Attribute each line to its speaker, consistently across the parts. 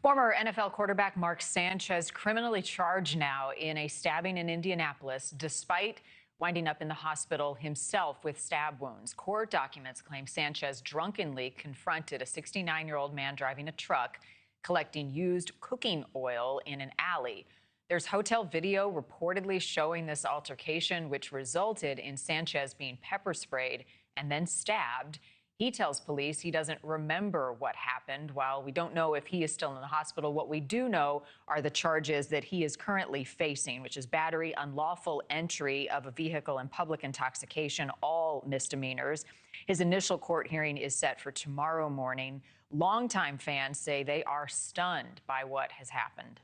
Speaker 1: Former NFL quarterback Mark Sanchez criminally charged now in a stabbing in Indianapolis, despite winding up in the hospital himself with stab wounds. Court documents claim Sanchez drunkenly confronted a 69-year-old man driving a truck, collecting used cooking oil in an alley. There's hotel video reportedly showing this altercation, which resulted in Sanchez being pepper sprayed and then stabbed. He tells police he doesn't remember what happened. While we don't know if he is still in the hospital, what we do know are the charges that he is currently facing, which is battery, unlawful entry of a vehicle, and public intoxication, all misdemeanors. His initial court hearing is set for tomorrow morning. Longtime fans say they are stunned by what has happened.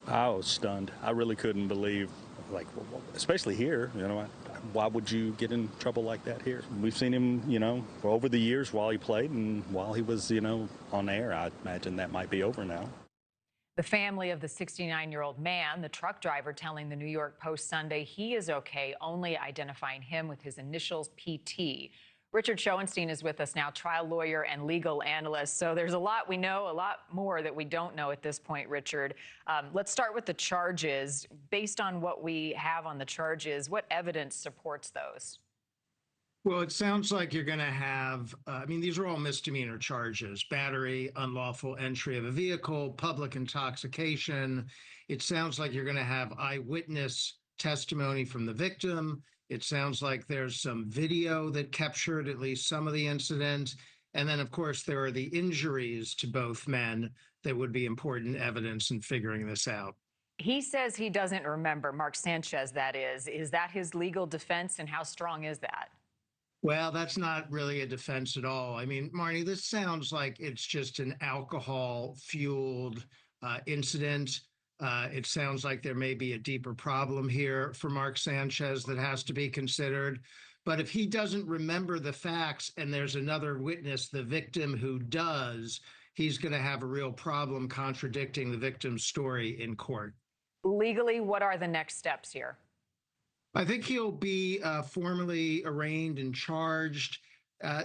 Speaker 2: I was stunned. I really couldn't believe, especially here, why would you get in trouble like that here? We've seen him, for over the years while he played and while he was, on air. I imagine that might be over now.
Speaker 1: The family of the 69-year-old man, the truck driver, telling the New York Post Sunday he is okay, only identifying him with his initials PT. Richard Schoenstein is with us now, trial lawyer and legal analyst. So there's a lot we know, a lot more that we don't know at this point, Richard. Let's start with the charges. Based on what we have on the charges, what evidence supports those?
Speaker 3: Well, it sounds like you're going to have, these are all misdemeanor charges: battery, unlawful entry of a vehicle, public intoxication. It sounds like you're going to have eyewitness testimony from the victim. It sounds like there's some video that captured at least some of the incident. And then, of course, there are the injuries to both men that would be important evidence in figuring this out.
Speaker 1: He says he doesn't remember, Mark Sanchez, that is. Is that his legal defense, and how strong is that?
Speaker 3: Well, that's not really a defense at all. Marni, this sounds like it's just an alcohol-fueled incident. It sounds like there may be a deeper problem here for Mark Sanchez that has to be considered. But if he doesn't remember the facts and there's another witness, the victim, who does, he's going to have a real problem contradicting the victim's story in court.
Speaker 1: Legally, what are the next steps here?
Speaker 3: I think he'll be formally arraigned and charged.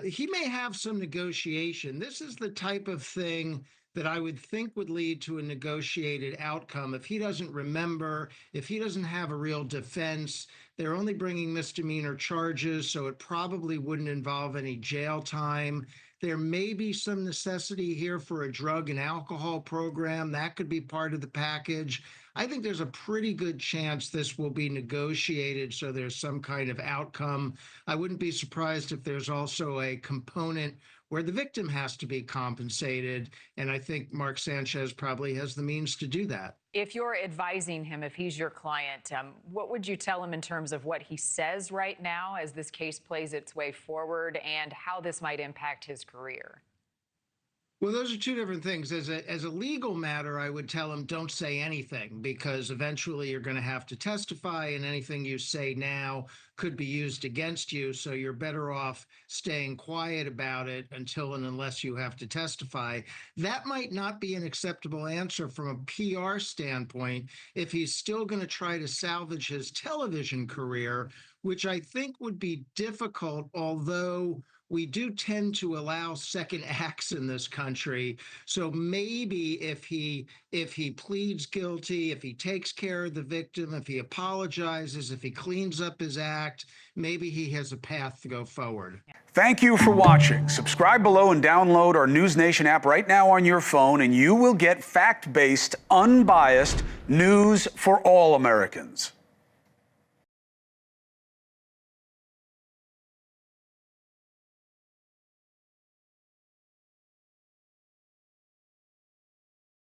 Speaker 3: He may have some negotiation. This is the type of thing that I would think would lead to a negotiated outcome. If he doesn't remember, if he doesn't have a real defense, they're only bringing misdemeanor charges, so it probably wouldn't involve any jail time. There may be some necessity here for a drug and alcohol program. That could be part of the package. I think there's a pretty good chance this will be negotiated so there's some kind of outcome. I wouldn't be surprised if there's also a component where the victim has to be compensated, and I think Mark Sanchez probably has the means to do that.
Speaker 1: If you're advising him, if he's your client, what would you tell him in terms of what he says right now as this case plays its way forward, and how this might impact his career?
Speaker 3: Well, those are two different things. As a legal matter, I would tell him don't say anything, because eventually you're going to have to testify, and anything you say now could be used against you. So you're better off staying quiet about it until and unless you have to testify. That might not be an acceptable answer from a PR standpoint if he's still going to try to salvage his television career, which I think would be difficult, although we do tend to allow second acts in this country. So maybe if he pleads guilty, if he takes care of the victim, if he apologizes, if he cleans up his act, maybe he has a path to go forward.
Speaker 4: Thank you for watching. Subscribe below and download our NewsNation app right now on your phone, and you will get fact-based, unbiased news for all Americans.